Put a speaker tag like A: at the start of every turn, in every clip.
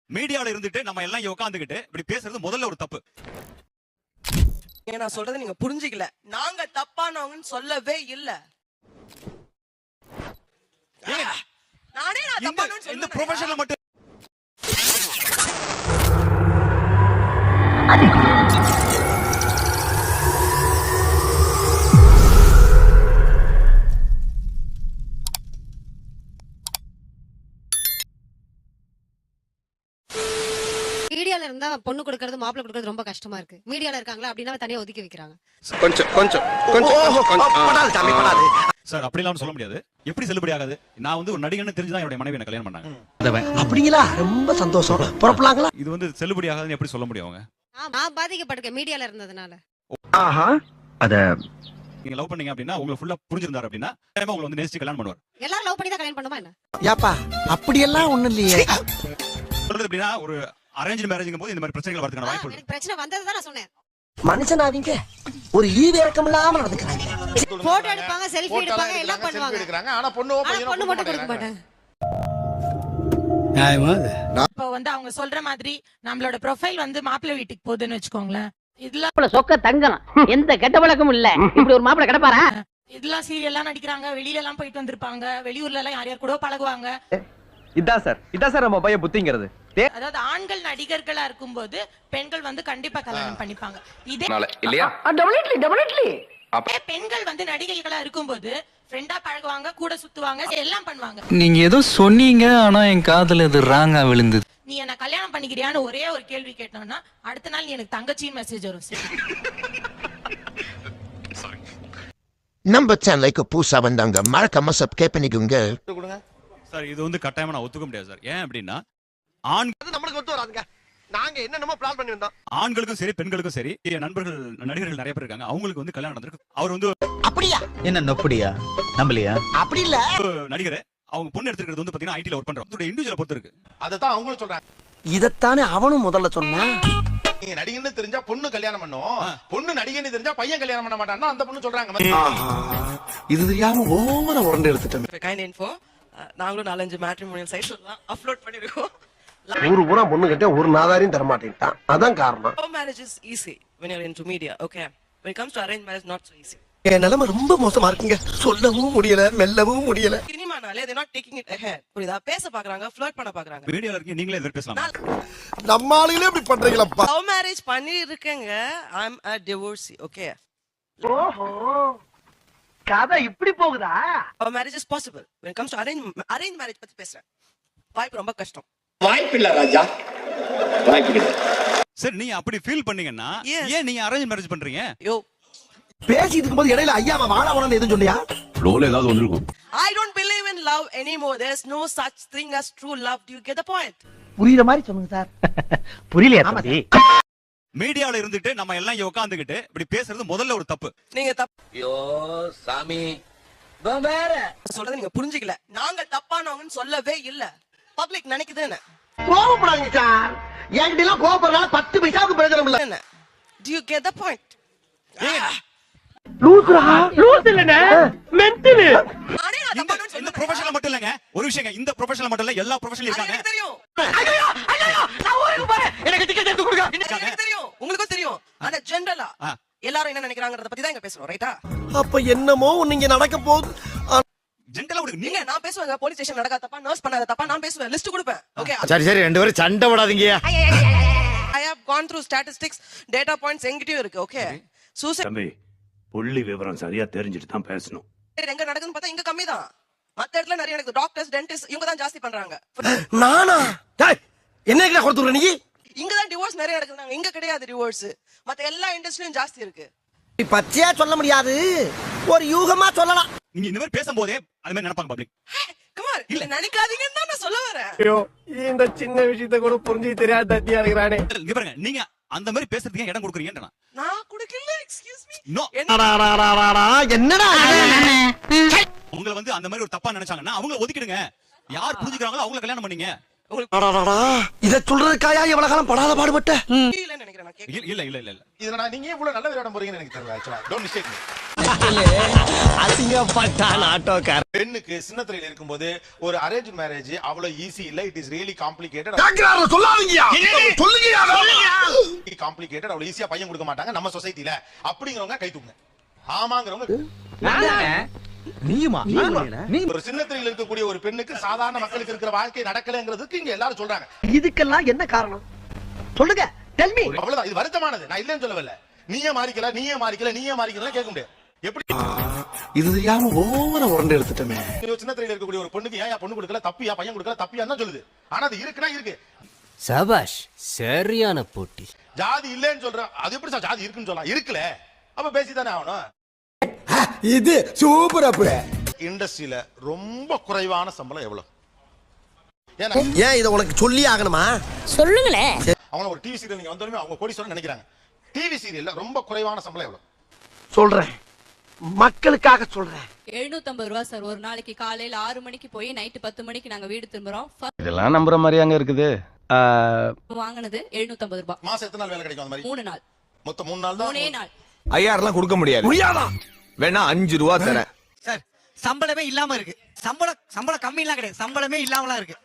A: மீடியால இருந்துட்டு நம்ம எல்லாம் இங்க உட்கார்ந்துகிட்டு இப்படி பேசுறது முதல்ல ஒரு தப்பு.
B: நான் சொல்றதை நீங்க புரிஞ்சுக்கல. நாங்க தப்பானவங்கன்னு சொல்லவே இல்ல. நானே நான் தப்பானவன்னு
A: இந்த ப்ரொஃபஷனல் மட்டும்
C: மீடியால இருந்தா பொண்ணு கொடுக்கறது மாப்பிள்ளை கொடுக்கறது ரொம்ப கஷ்டமா இருக்கு. மீடியால இருக்காங்களா அப்படின்னா தனியா ஒதுக்கி வைக்கிறாங்க.
A: சார் அப்படிலாம் சொல்ல முடியாது. எப்படி செல்லுபடி ஆகாது? நான் வந்து ஒரு நடிகன்னு தெரிஞ்சுதான் என்னோட மனைவி என்ன கல்யாணம் பண்ணாங்க.
D: அப்படிங்களா? ரொம்ப சந்தோஷம். புறப்படலாங்களா?
A: இது வந்து செல்லுபடி ஆகாதுன்னு எப்படி சொல்ல முடியும் அவங்க?
C: நான் பாதிக்கப்பட்டிருக்கேன் மீடியால இருந்ததுனால.
D: ஆஹா. அத
A: நீங்க லவ் பண்ணீங்க அப்படின்னா உங்களுக்கு ஃபுல்லா புரிஞ்சிருந்தாரு அப்படின்னா உங்களை வந்து நேசிச்சு கல்யாணம் பண்ணுவார்.
C: எல்லாரும் லவ் பண்ணி தான் கல்யாணம் பண்ணுமா என்ன?
D: யாப்பா அப்படி எல்லாம் ஒண்ணு இல்லையே.
A: சொல்றது அப்படின்னா ஒரு அரேஞ்ச் மேரேஜ்ங்கும் போது இந்த மாதிரி பிரச்சனைகள் வரதுக்கான வாய்ப்பு இருக்கு.
C: எனக்கு பிரச்சனை வந்தது தான் நான் சொன்னேன்.
D: மனுஷனாவீங்க ஒரு ஈவு இறக்கம் இல்லாம நடந்துக்கிறாங்க.
C: போட்டோ எடுப்பாங்க, செல்ஃபி எடுப்பாங்க, எல்லாம் பண்ணுவாங்க.
E: ஆனா பொண்ணு
C: மட்டும் கொடுக்க மாட்டாங்க.
F: இப்போ வந்து அவங்க சொல்ற மாதிரி நம்மளோட ப்ரொஃபைல் வந்து மாப்பிள்ளை வீட்டுக்கு போகுதுன்னு வச்சுக்கோங்களேன். இதெல்லாம்
G: சொக்க தங்கம் எந்த கெட்ட பழக்கமும் இல்ல. இப்படி ஒரு மாப்பிள்ளை கிடப்பாரா?
F: இதெல்லாம் சீரியல்லாம் நடிக்கிறாங்க, வெளியில எல்லாம் போயிட்டு வந்திருப்பாங்க, வெளியூர்ல எல்லாம் யார் யார் கூட பழகுவாங்க.
H: இதான் சார் நம்ம பையன் புத்திங்கிறது.
F: அதாவது ஆண்கள் நடிகர்களா இருக்கும்போது பெண்கள் வந்து கண்டிப்பா கல்யாணம் பண்ணிப்பாங்க. இதே
H: இல்லையா?
F: பெண்கள் வந்து நடிகைகளா இருக்கும்போது ஃப்ரெண்டா பழகுவாங்க, கூட சுத்துவாங்க, எல்லாம் பண்ணுவாங்க.
I: நீங்க ஏதோ சொன்னீங்க, ஆனா என் காதுல இது ராங்கா விழுந்தது.
F: நீ என்ன கல்யாணம் பண்ணிக்கிறியான்னு ஒரே ஒரு கேள்வி கேட்டோம்னா அடுத்த நாள் நீ எனக்கு தங்கச்சின்னு மெசேஜ் வரும்.
J: நம்ம சேனலுக்கு புதுசா வந்தாங்க மறக்காம சப்ஸ்கிரைப் பண்ணிக்கோங்க.
A: சார் இது வந்து கட்டாயமா நான் ஒத்துக்க முடியாது சார். ஏன் அப்படின்னா
D: நம்மளுக்கு ஒத்து வராதுங்க. நாங்க என்னென்னமோ பிளான் பண்ணி வந்தோம்.
A: ஆண்களுக்கும் சரி பெண்களுக்கும் சரி என் நண்பர்கள் நடிகர்கள் நிறைய பேர் இருக்காங்க. அவங்களுக்கு வந்து கல்யாணம் நடந்திருக்கு. அவர் வந்து
D: அப்படியா?
I: என்ன நொப்படியா? நம்பலையா?
D: அப்படி இல்ல.
A: நடிகர் அவங்க பொண்ணு எடுத்துக்கிறது வந்து பாத்தீங்கன்னா ஐடில ஒர்க் பண்றோம். அதோட இண்டிவிஜுவல் பொறுத்து இருக்கு.
E: அதத்தான் அவங்களும் சொல்றாங்க.
D: இதத்தானே அவனும் முதல்ல சொன்னா.
E: நீங்க நடிகன்னு தெரிஞ்சா பொண்ணு கல்யாணம் பண்ணும், பொண்ணு நடிகன்னு தெரிஞ்சா பையன் கல்யாணம் பண்ண மாட்டான்னா அந்த பொண்ணு சொல்றாங்க.
D: இது தெரியாம ஓவரா உரண்டு எடுத்துட்டேன்.
B: கைண்ட் இன்ஃபோ நாங்களும் 4-5 மேட்ரிமோனியல் சைட்ஸ்ல தான் அப்லோட் பண்ணிருக்கோம்.
D: ஊரு பூரா பொண்ணு கிட்ட ஒரு நாதாரியும் தர மாட்டேன்ட்டான். அதான் காரணம்.
B: Love marriage is easy when you're into media, okay? When it comes to arranged marriage, not so easy.
D: என் நிலைமை ரொம்ப மோசமா இருக்குங்க. சொல்லவும் முடியல, மெல்லவும் முடியல.
B: சினிமானாலே they're not taking it ahead. புரியுதா? பேச பாக்குறாங்க, ஃப்ளர்ட் பண்ண பாக்குறாங்க.
A: வீடியோல இருக்கீங்க, நீங்களே எதிர்த்து பேசலாம்.
D: நம்ம ஆளுங்களே இப்படி பண்றீங்களப்பா.
B: லவ் மேரேஜ் பண்ணி இருக்கேங்க. I'm a divorcee, okay?
D: ஓஹோ. கதை இப்படி போகுதா?
B: Love marriage is possible. When it comes to arranged marriage பத்தி பேசுறேன். வாய்ப்பு ரொம்ப கஷ்டம்.
H: வாய்ப்பில்லை ராஜா, வாய்ப்பில்லை.
A: சரி நீங்க அப்படி ஃபீல் பண்ணீங்கன்னா ஏன் நீங்க அரேஞ்ச் மேரேஜ் பண்றீங்க?
B: யோ
D: பேசிட்டு இருக்கும்போது இடையில ஐயாவை வாழ வரணும்னு எதுவும் சொன்னியா?
H: ஃப்ளோல ஏதாவது வந்திருக்கும்.
B: I don't believe in love anymore. There's no such thing as true love. Do you get the point?
D: புரியுற மாதிரி சொல்லுங்க சார்.
G: புரியலையா தம்பி?
A: மீடியால இருந்துட்டு நம்ம எல்லாம் இங்க உட்கார்ந்துகிட்டு இப்படி பேசுறது முதல்ல ஒரு தப்பு.
B: நீங்க
D: ஐயோ சாமி
B: வேற சொல்றதை நீங்க புரிஞ்சுக்கல. நாங்க தப்பானவங்கன்னு சொல்லவே இல்ல. பப்ளிக் நினைக்குது என்ன?
D: கோபப்படாதீங்க சார். என்கிட்ட எல்லாம் கோபப்படுறதுனால 10 பைசாவுக்கு பிரயோஜனம் இல்ல.
B: என்ன? Do you get the point?
D: லூசுரா? லூசு இல்லனே. மென்டல்.
B: நானே தப்பானவன்னு
A: இந்த
B: சொல்றேன்.
A: ப்ரொஃபஷனல் மட்டும் இல்லங்க. ஒரு விஷயங்க, இந்த ப்ரொஃபஷனல் மட்டும் இல்ல, எல்லா ப்ரொஃபஷனல் இருக்காங்க.
B: எனக்கு தெரியும்.
D: ஐயோ ஐயோ நான் ஊருக்கு போறேன். எனக்கு டிக்கெட் எடுத்து கொடுங்க.
B: எனக்கு தெரியும். உங்களுக்கும் தெரியும். ஆனா ஜெனரலா எல்லாரும் என்ன நினைக்கிறாங்கறத பத்தி தான் இங்க பேசுறோம், ரைட்டா?
D: அப்ப என்னமோ நீங்க நடக்க போகுது.
A: ஜென்ரலா ஒரு
B: நீங்க நான் பேசுவேங்க. போலீஸ் ஸ்டேஷன் நடக்காத தப்பா, நர்ஸ் பண்ணாத தப்பா நான் பேசுவேன். லிஸ்ட் கொடுப்பேன். ஓகே.
H: சரி ரெண்டு பேரும் சண்டை போடாதீங்க.
B: I have gone through statistics, data points எங்கிட்டயும் இருக்கு. ஓகே. சூசைட்
K: தம்பி புள்ளி விவரம் சரியா தெரிஞ்சிட்டு தான் பேசணும்.
B: எங்க நடக்குதுன்னு பார்த்தா இங்க கம்மி தான். மத்த இடத்துல நிறைய நடக்குது. டாக்டர்ஸ், டென்டிஸ்ட் இவங்க தான் ஜாஸ்தி பண்றாங்க.
D: நானா? டேய் என்ன கிட்ட கொடுத்துற நீ?
B: இங்க தான் டிவோர்ஸ் நிறைய நடக்குதுங்க. இங்க கிடையாது டிவோர்ஸ். மத்த எல்லா இண்டஸ்ட்ரியிலும் ஜாஸ்தி இருக்கு.
D: பச்சையா சொல்ல முடியாது, ஒரு யூகமா சொல்லலாம்.
A: நீங்க இந்த மாதிரி பேசும்போதே அது மாதிரி நினைப்பாங்க பப்ளிக்.
B: கமார் இல்ல நினைக்காதீங்கன்னு தான் நான் சொல்ல வரேன்.
D: ஐயோ இந்த சின்ன விஷயத்தை கூட புரிஞ்சு தெரியாத தத்தியா இருக்கிறானே.
A: இங்க பாருங்க, நீங்க அந்த மாதிரி பேசுறதுக்கு இடம் கொடுக்குறீங்கன்றா.
B: நான் கொடுக்கல. Excuse me.
A: நோ.
D: என்னடா
A: உங்களை வந்து அந்த மாதிரி ஒரு தப்பா நினைச்சாங்கன்னா அவங்கள ஒதுக்கிடுங்க. யார் புரிஞ்சுக்கிறாங்களோ அவங்கள கல்யாணம் பண்ணீங்க.
D: இத சொல்றதுக்காயா எவ்வளவு காலம் படாத பாடுபட்ட?
B: இல்ல நினைக்கிறேன். நான்
A: இல்ல இல்ல இல்ல இல்ல.
E: இதுல நீங்க இவ்வளவு நல்ல விளையாட போறீங்கன்னு எனக்கு தெரியல. ஆக்சுவலா டோன்ட் மிஸ்டேக் மீ.
H: அசிங்கப்பட்டான் ஆட்டோக்கார.
E: பெண்ணுக்கு சின்ன திரையில இருக்கும்போது ஒரு அரேஞ்ச் மேரேஜ் அவ்வளவு ஈஸி இல்ல. It is really complicated. Complicated. அவ்வளவு ஈஸியா பையன் கொடுக்க மாட்டாங்க நம்ம சொசைட்டில. அப்படிங்கறவங்க கை தூக்குங்க. ஆமாங்கறவங்க ஒரு சின்ன திரையில இருக்கக்கூடிய ஒரு பெண்ணுக்கு சாதாரண மக்களுக்கு இருக்கிற வாழ்க்கை நடக்கலங்கிறதுக்கு இங்க எல்லாரும் சொல்றாங்க.
D: இதுக்கெல்லாம் என்ன காரணம் சொல்லுங்க. Tell me.
E: அவ்வளவுதான். இது வருத்தமானது. நான் இல்லன்னு சொல்லவில்லை. நீயே மாறிக்கல கேட்க முடியாது. எப்படி
H: இது தெரியாம ஒவ்வொரு உரண்டு எடுத்துட்டமே.
E: சின்ன திரையில இருக்கக்கூடிய ஒரு பொண்ணுக்கு ஏன் பொண்ணு கொடுக்கல, தப்பியா பையன் கொடுக்கல, தப்பியா தான் சொல்லுது. ஆனா அது இருக்குன்னா இருக்கு.
I: சபாஷ், சரியான போட்டி.
E: ஜாதி இல்லன்னு சொல்ற, அது எப்படி சார் ஜாதி இருக்குன்னு சொல்லலாம்? இருக்குல, அப்ப பேசிதானே ஆகணும்.
H: இது சூப்பர். அப்ப
E: இண்டஸ்ட்ரியில ரொம்ப குறைவான சம்பளம் எவ்வளவு?
H: ஏன் இத உனக்கு சொல்லி ஆகணுமா?
G: சொல்லுங்களேன்.
E: அவங்க ஒரு டிவி சீரியல் நீங்க வந்தோமே அவங்க கோடீஸ்வரன் நினைக்கிறாங்க. டிவி சீரியல்ல ரொம்ப குறைவான சம்பளம் எவ்வளவு?
D: சொல்றேன், மக்களுக்காக சொல்றேன்.
C: 750 ரூபா சார். ஒரு நாளைக்கு காலையில 6 மணிக்கு போய் நைட்டு 10 மணிக்கு நாங்க வீடு திரும்புறோம்.
H: இதெல்லாம் நம்புற மாதிரி அங்க இருக்குது.
C: வாங்குனது 750 ரூபாய்.
E: மாசம் எத்தனை நாள் வேலை கிடைக்கும்? அந்த மாதிரி
C: 3 நாள்.
E: மொத்தம் 3 நாள் தான்.
C: 3 நாள்.
H: 5000 எல்லாம் கொடுக்க முடியாது. வேணா 5 ரூபா தரேன்.
B: சார் சம்பளமே இல்லாம இருக்கு. சம்பளம் கம்மி எல்லாம் கிடையாது. சம்பளமே இல்லாமலாம் இருக்கு.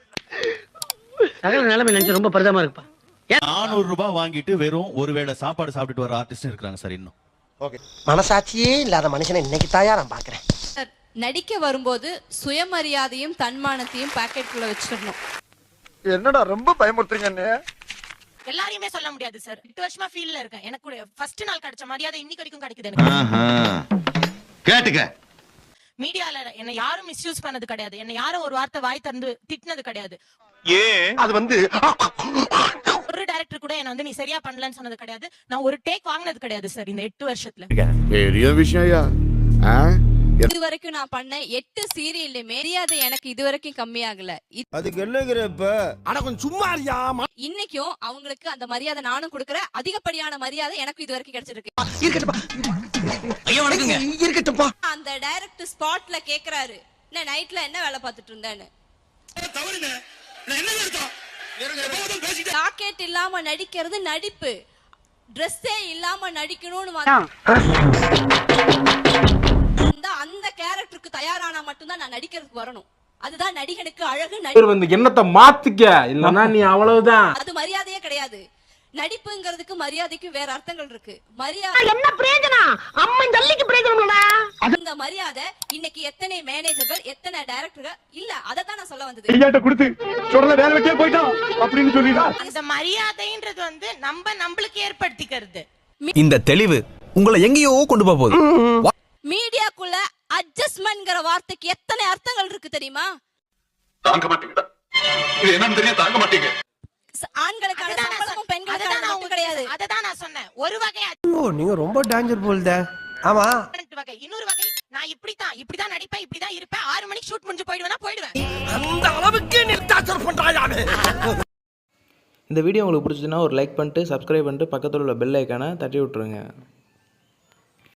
G: நிலைமை நினைச்சு ரொம்ப பரிதமா இருக்குப்பா.
A: 400 ரூபாய் வாங்கிட்டு வெறும் ஒருவேளை சாப்பாடு சாப்பிட்டுட்டு வர ஆர்டிஸ்ட் இருக்காங்க சார். இன்னும்
E: ஓகே.
D: மனசாட்சியே இல்லாத மனுஷனை இன்னைக்கு தாயா நான் பாக்குறேன்.
C: சார் நடிக்க வரும்போது சுயமரியாதையும் தன்மானத்தையும் பாக்கெட்டுக்குள்ள வச்சிடணும்.
D: என்னடா ரொம்ப பயமுறுத்துறீங்க.
F: எல்லாரையுமே சொல்ல முடியாது சார். 8 வருஷமா ஃபீல்ட்ல இருக்கேன். எனக்கு கூட ஃபர்ஸ்ட் நாள் கிடைச்ச மரியாதை இன்னைக்கு வரைக்கும் கிடைக்குது எனக்கு.
H: கேட்டுக்க.
F: மீடியால என்ன யாரும் மிஸ்யூஸ் பண்ணது கிடையாது. என்ன யாரும் ஒரு வார்த்தை வாய் திறந்து திட்டினது கிடையாது.
D: அது வந்து
F: ஒரு டைரக்டர் கூட என்ன வந்து நீ சரியா பண்ணலன்னு சொன்னது கிடையாது. நான் ஒரு டேக் வாங்கினது கிடையாது சார் இந்த 8 வருஷத்துல.
H: பெரிய விஷயம்.
C: இது வரைக்கும் நான் பண்ண 8 சீரியல்ல மரியாதை எனக்கு இது வரைக்கும் கம்மியாகல.
H: அதுக்கு என்னங்கறப்ப அட கொஞ்சம் சும்மா இருயா.
C: இன்னைக்கும் அவங்களுக்கு அந்த மரியாதை நானும் கொடுக்கறேன். அதிகப்படியான மரியாதை எனக்கு இது வரைக்கும் கிடைச்சிருக்கு.
D: இருக்கட்டும்பா.
C: அந்த டைரக்டர் ஸ்பாட்ல கேக்குறாரு, "நான் நைட்ல என்ன வேலை பார்த்துட்டு இருந்தேன்னு." ஜாக்கெட் இல்லாம நடிக்கிறது நடிப்பு. Dress-ஏ இல்லாம நடிக்கணும்னு அந்த கேரக்டருக்கு தயாரானா மட்டும்தான் நான் நடிக்கிறதுக்கு வரணும். அதுதான் நடிகனுக்கு அழகு.
I: என்னத்தை மாத்திக்க, இல்லன்னா நீ அவ்வளவுதான்.
C: அது மரியாதையே கிடையாது. நடிப்புங்கிறதுக்கு மரியாதைக்கு வேற அர்த்தங்கள் இருக்கு. மரியாதை
G: என்ன பிரயோஜனம்? அம்மன் ஜல்லிக்கு பிரயோஜனம்டா.
C: அந்த மரியாதை இன்னைக்கு எத்தனை மேனேஜர்கள் எத்தனை டைரக்டர்கள் இல்ல. அத தான் நான் சொல்ல வந்தது.
H: கொடுத்து சொல்ல வேலை வெட்டியே போய்ட்டான் அப்படின்னு சொல்லிடா.
F: இந்த மரியாதைன்றது வந்து நம்மளுக்கு ஏற்படுத்திக்கிறது.
H: இந்த தெளிவு உங்களை எங்கேயோ கொண்டு போகுது.
C: மீடியாக்குள்ள அட்ஜஸ்ட்மென்ட்ங்கற வார்த்தைக்கு எத்தனை அர்த்தங்கள் இருக்கு தெரியுமா?
E: தாங்க மாட்டீங்க. இது என்னன்னு தெரியும், தாங்க மாட்டீங்க.
C: ஆண்களுக்கான சம்பளமும் பெண்களுக்கான மட்டும் கிடையாது.
F: அததான் நான் சொன்னேன். ஒரு வகை.
H: நீங்க ரொம்ப டேஞ்சர் போல்தே. ஆமா.
F: வகை இன்னொரு வகை. நான் இப்படிதான் நடிப்பேன், இப்படிதான் இருப்பேன். 6 மணிக்கு ஷூட் முடிஞ்சு போயிடுவேன்.
H: அந்த அளவுக்கு நீ டார்ச்சர் பண்றாயானே.
I: இந்த வீடியோ உங்களுக்கு பிடிச்சதுன்னா ஒரு லைக் பண்ணிட்டு சப்ஸ்கிரைப் பண்ணிட்டு பக்கத்துல உள்ள பெல் ஐகானை தட்டி விட்டுருங்க.